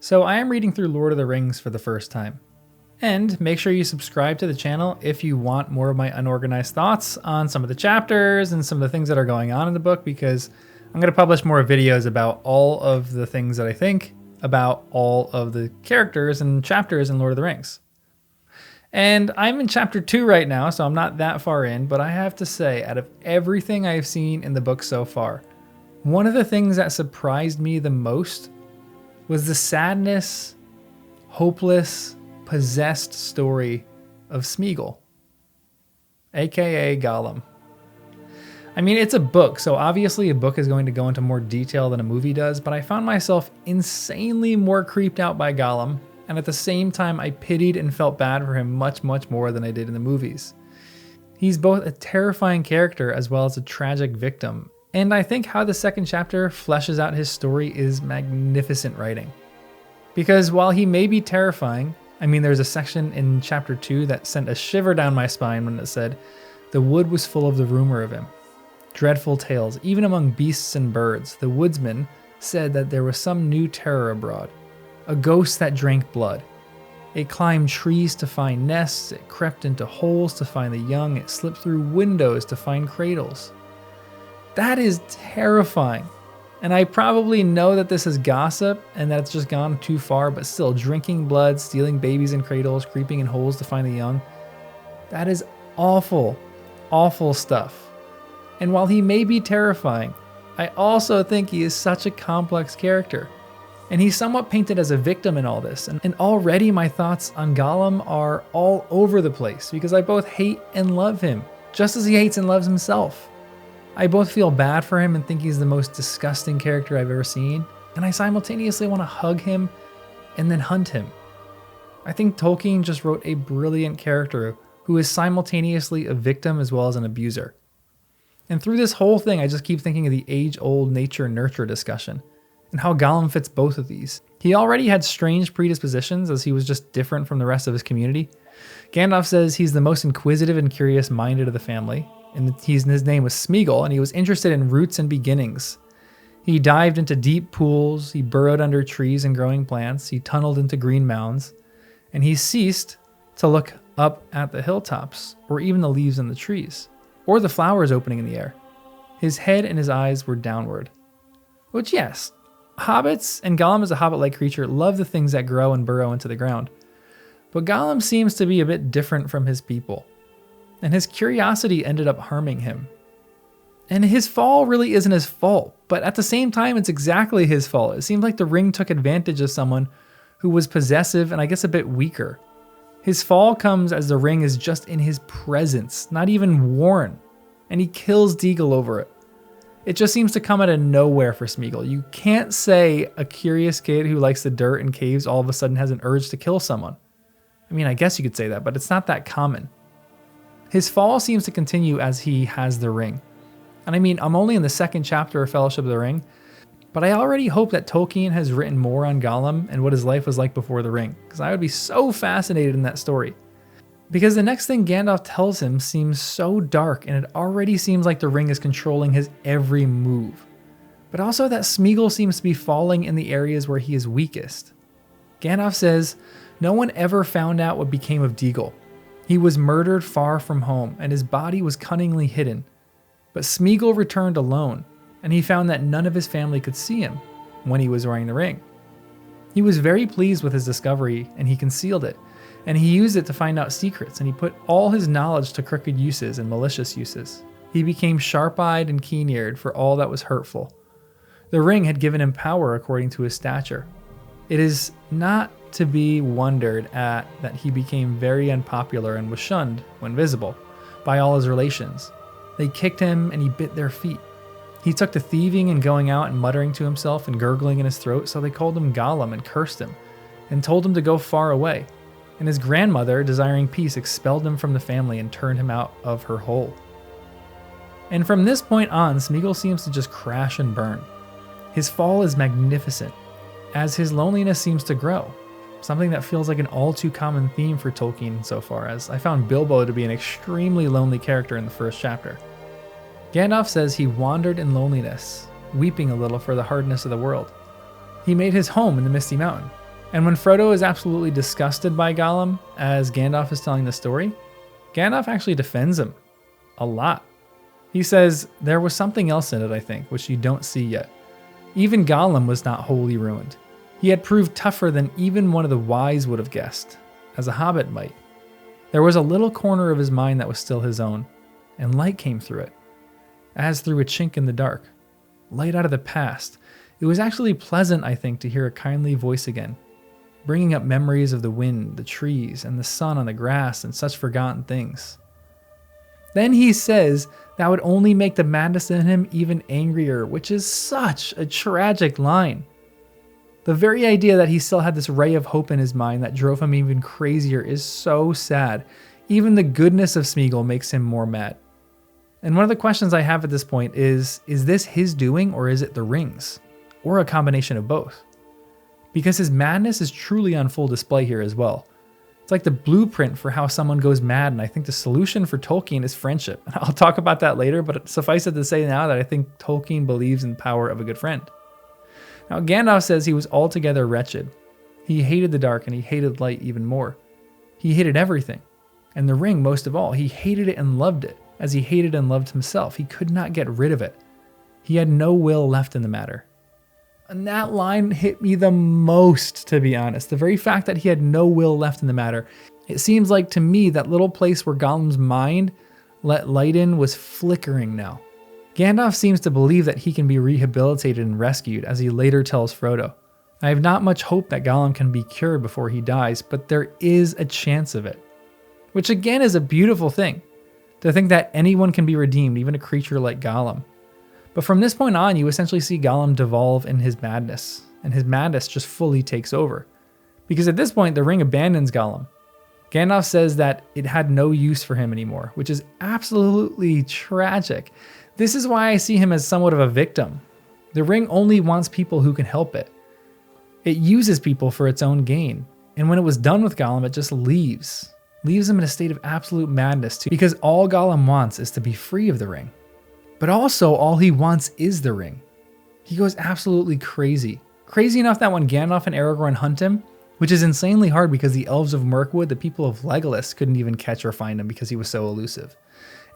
So I am reading through Lord of the Rings for the first time. And make sure you subscribe to the channel if you want more of my unorganized thoughts on some of the chapters and some of the things that are going on in the book, because I'm going to publish more videos about all of the things that I think about all of the characters and chapters in Lord of the Rings. And I'm in chapter 2 right now, so I'm not that far in, but I have to say, out of everything I've seen in the book so far, one of the things that surprised me the most was the sadness, hopeless, possessed story of Smeagol, aka Gollum. I mean, it's a book, so obviously a book is going to go into more detail than a movie does, but I found myself insanely more creeped out by Gollum, and at the same time I pitied and felt bad for him much more than I did in the movies. He's both a terrifying character as well as a tragic victim, and I think how the second chapter fleshes out his story is magnificent writing. Because while he may be terrifying, I mean, there's a section in chapter 2 that sent a shiver down my spine when it said, "The wood was full of the rumor of him. Dreadful tales, even among beasts and birds. The woodsman said that there was some new terror abroad, a ghost that drank blood. It climbed trees to find nests, it crept into holes to find the young, it slipped through windows to find cradles." That is terrifying. And I probably know that this is gossip and that it's just gone too far, but still, drinking blood, stealing babies in cradles, creeping in holes to find the young. That is awful, awful stuff. And while he may be terrifying, I also think he is such a complex character. And he's somewhat painted as a victim in all this. And already my thoughts on Gollum are all over the place because I both hate and love him, just as he hates and loves himself. I both feel bad for him and think he's the most disgusting character I've ever seen, and I simultaneously want to hug him and then hunt him. I think Tolkien just wrote a brilliant character who is simultaneously a victim as well as an abuser. And through this whole thing, I just keep thinking of the age-old nature-nurture discussion and how Gollum fits both of these. He already had strange predispositions as he was just different from the rest of his community. Gandalf says he's the most inquisitive and curious-minded of the family, and his name was Smeagol, and he was interested in roots and beginnings. He dived into deep pools, he burrowed under trees and growing plants, he tunneled into green mounds, and he ceased to look up at the hilltops, or even the leaves in the trees, or the flowers opening in the air. His head and his eyes were downward. Which, yes, hobbits, and Gollum is a hobbit-like creature, love the things that grow and burrow into the ground. But Gollum seems to be a bit different from his people, and his curiosity ended up harming him. And his fall really isn't his fault, but at the same time, it's exactly his fault. It seemed like the ring took advantage of someone who was possessive and I guess a bit weaker. His fall comes as the ring is just in his presence, not even worn, and he kills Deagle over it. It just seems to come out of nowhere for Smeagol. You can't say a curious kid who likes the dirt and caves all of a sudden has an urge to kill someone. I mean, I guess you could say that, but it's not that common. His fall seems to continue as he has the ring. And I mean, I'm only in the second chapter of Fellowship of the Ring, but I already hope that Tolkien has written more on Gollum and what his life was like before the ring, because I would be so fascinated in that story. Because the next thing Gandalf tells him seems so dark, and it already seems like the ring is controlling his every move. But also that Smeagol seems to be falling in the areas where he is weakest. Gandalf says, "No one ever found out what became of Deagle. He was murdered far from home, and his body was cunningly hidden. But Smeagol returned alone, and he found that none of his family could see him when he was wearing the ring. He was very pleased with his discovery, and he concealed it, and he used it to find out secrets, and he put all his knowledge to crooked uses and malicious uses. He became sharp-eyed and keen-eared for all that was hurtful. The ring had given him power according to his stature. It is not to be wondered at that he became very unpopular and was shunned, when visible, by all his relations. They kicked him and he bit their feet. He took to thieving and going out and muttering to himself and gurgling in his throat, so they called him Gollum and cursed him, and told him to go far away. And his grandmother, desiring peace, expelled him from the family and turned him out of her hole." And from this point on, Smeagol seems to just crash and burn. His fall is magnificent, as his loneliness seems to grow. Something that feels like an all too common theme for Tolkien so far, as I found Bilbo to be an extremely lonely character in the first chapter. Gandalf says he wandered in loneliness, weeping a little for the hardness of the world. He made his home in the Misty Mountain, And when Frodo is absolutely disgusted by Gollum as Gandalf is telling the story, Gandalf actually defends him a lot. He says, there was something else in it, I think, which you don't see yet. Even Gollum was not wholly ruined. He had proved tougher than even one of the wise would have guessed, as a hobbit might. There was a little corner of his mind that was still his own, and light came through it, as through a chink in the dark. Light out of the past. It was actually pleasant, I think, to hear a kindly voice again, bringing up memories of the wind, the trees, and the sun on the grass and such forgotten things. Then he says that would only make the madness in him even angrier, which is such a tragic line. The very idea that he still had this ray of hope in his mind that drove him even crazier is so sad. Even the goodness of Smeagol makes him more mad. And one of the questions I have at this point is this his doing or is it the rings? Or a combination of both? Because his madness is truly on full display here as well. It's like the blueprint for how someone goes mad, and I think the solution for Tolkien is friendship. I'll talk about that later, but suffice it to say now that I think Tolkien believes in the power of a good friend. Now, Gandalf says he was altogether wretched. He hated the dark and he hated light even more. He hated everything, and the ring most of all. He hated it and loved it, as he hated and loved himself. He could not get rid of it. He had no will left in the matter. And that line hit me the most, to be honest. The very fact that he had no will left in the matter. It seems like to me that little place where Gollum's mind let light in was flickering now. Gandalf seems to believe that he can be rehabilitated and rescued, as he later tells Frodo. I have not much hope that Gollum can be cured before he dies, but there is a chance of it. Which again is a beautiful thing, to think that anyone can be redeemed, even a creature like Gollum. But from this point on, you essentially see Gollum devolve in his madness, and his madness just fully takes over. Because at this point, the ring abandons Gollum. Gandalf says that it had no use for him anymore, which is absolutely tragic. This is why I see him as somewhat of a victim. The ring only wants people who can help it. It uses people for its own gain. And when it was done with Gollum, it just leaves him in a state of absolute madness too, because all Gollum wants is to be free of the ring. But also all he wants is the ring. He goes absolutely crazy. Crazy enough that when Gandalf and Aragorn hunt him, which is insanely hard because the elves of Mirkwood, the people of Legolas, couldn't even catch or find him because he was so elusive.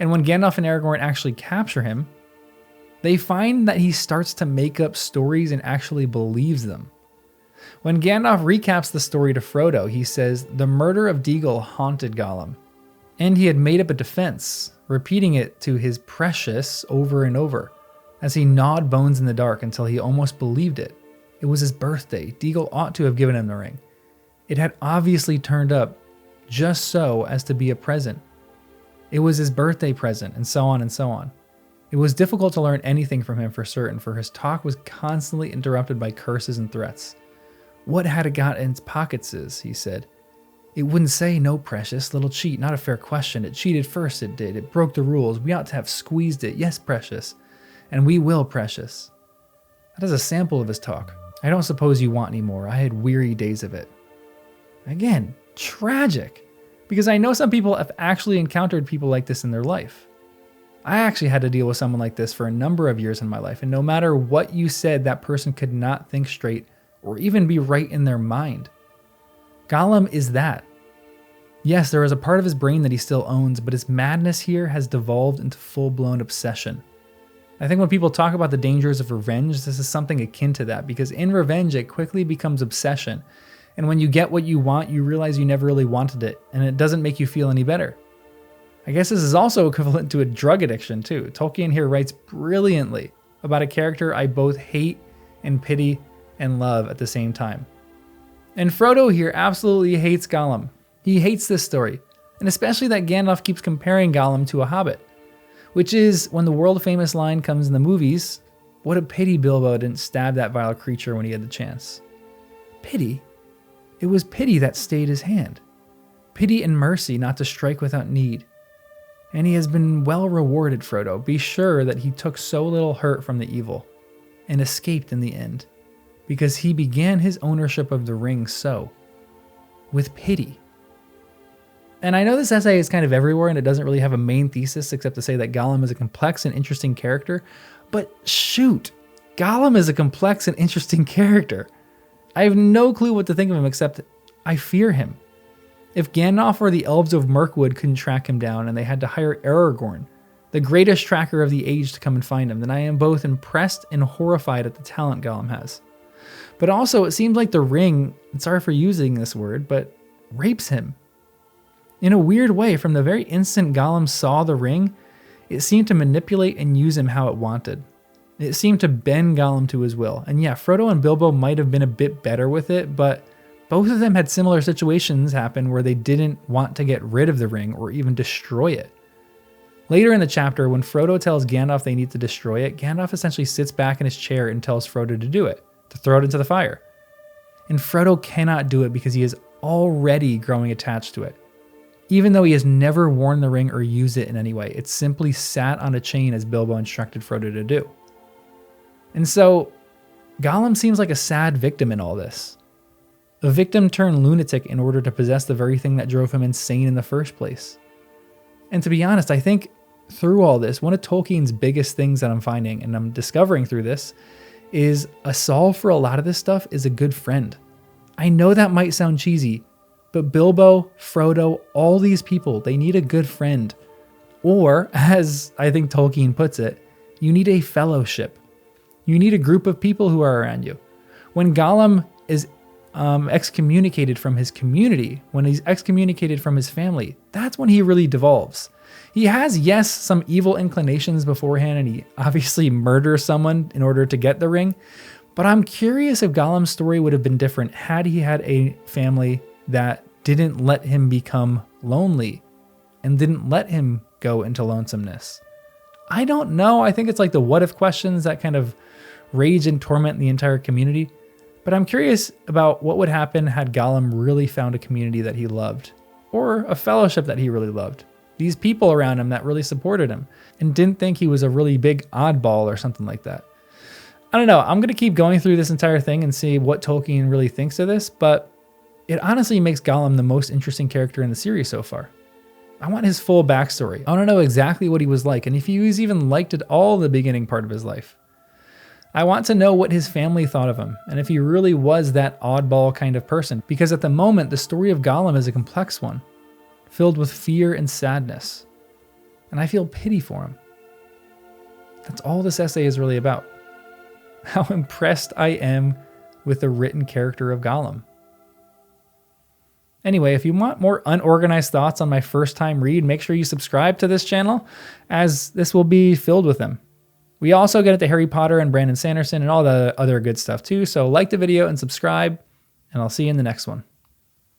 And when Gandalf and Aragorn actually capture him, they find that he starts to make up stories and actually believes them. When Gandalf recaps the story to Frodo, he says the murder of Deagol haunted Gollum, and he had made up a defense, repeating it to his precious over and over, as he gnawed bones in the dark until he almost believed it. It was his birthday. Deagol ought to have given him the ring. It had obviously turned up just so as to be a present. It was his birthday present, and so on and so on. It was difficult to learn anything from him for certain, for his talk was constantly interrupted by curses and threats. What had it got in its pockets is, he said. It wouldn't say no, precious, little cheat, not a fair question. It cheated first, it did. It broke the rules. We ought to have squeezed it. Yes, precious. And we will, precious. That is a sample of his talk. I don't suppose you want any more. I had weary days of it. Again, tragic. Because I know some people have actually encountered people like this in their life. I actually had to deal with someone like this for a number of years in my life, and no matter what you said, that person could not think straight or even be right in their mind. Gollum is that. Yes, there is a part of his brain that he still owns, but his madness here has devolved into full-blown obsession. I think when people talk about the dangers of revenge, this is something akin to that, because in revenge, it quickly becomes obsession. And when you get what you want, you realize you never really wanted it, and it doesn't make you feel any better. I guess this is also equivalent to a drug addiction too. Tolkien here writes brilliantly about a character I both hate and pity and love at the same time. And Frodo here absolutely hates Gollum. He hates this story, and especially that Gandalf keeps comparing Gollum to a hobbit, which is when the world-famous line comes in the movies, what a pity Bilbo didn't stab that vile creature when he had the chance. Pity? It was pity that stayed his hand. Pity and mercy not to strike without need. And he has been well rewarded, Frodo. Be sure that he took so little hurt from the evil, and escaped in the end, because he began his ownership of the ring so, with pity. And I know this essay is kind of everywhere and it doesn't really have a main thesis except to say that Gollum is a complex and interesting character, but shoot, Gollum is a complex and interesting character. I have no clue what to think of him except I fear him. If Gandalf or the elves of Mirkwood couldn't track him down and they had to hire Aragorn, the greatest tracker of the age, to come and find him, then I am both impressed and horrified at the talent Gollum has. But also, it seems like the ring, and sorry for using this word, but rapes him. In a weird way, from the very instant Gollum saw the ring, it seemed to manipulate and use him how it wanted. It seemed to bend Gollum to his will. And yeah, Frodo and Bilbo might have been a bit better with it, but both of them had similar situations happen where they didn't want to get rid of the ring or even destroy it. Later in the chapter, when Frodo tells Gandalf they need to destroy it, Gandalf essentially sits back in his chair and tells Frodo to do it, to throw it into the fire. And Frodo cannot do it because he is already growing attached to it. Even though he has never worn the ring or used it in any way, it simply sat on a chain as Bilbo instructed Frodo to do. And so, Gollum seems like a sad victim in all this. A victim turned lunatic in order to possess the very thing that drove him insane in the first place. And to be honest, I think through all this, one of Tolkien's biggest things that I'm finding and I'm discovering through this is a solve for a lot of this stuff is a good friend. I know that might sound cheesy, but Bilbo, Frodo, all these people, they need a good friend. Or, as I think Tolkien puts it, you need a fellowship. You need a group of people who are around you. When Gollum is excommunicated from his community, when he's excommunicated from his family, that's when he really devolves. He has, yes, some evil inclinations beforehand, and he obviously murders someone in order to get the ring. But I'm curious if Gollum's story would have been different had he had a family that didn't let him become lonely and didn't let him go into lonesomeness. I don't know. I think it's like the what if questions that kind of rage and torment the entire community. But I'm curious about what would happen had Gollum really found a community that he loved, or a fellowship that he really loved. These people around him that really supported him and didn't think he was a really big oddball or something like that. I don't know. I'm going to keep going through this entire thing and see what Tolkien really thinks of this, but it honestly makes Gollum the most interesting character in the series so far. I want his full backstory. I want to know exactly what he was like and if he was even liked at all the beginning part of his life. I want to know what his family thought of him and if he really was that oddball kind of person, because at the moment, the story of Gollum is a complex one, filled with fear and sadness. And I feel pity for him. That's all this essay is really about. How impressed I am with the written character of Gollum. Anyway, if you want more unorganized thoughts on my first time read, make sure you subscribe to this channel, as this will be filled with them. We also get into Harry Potter and Brandon Sanderson and all the other good stuff too, so like the video and subscribe, and I'll see you in the next one.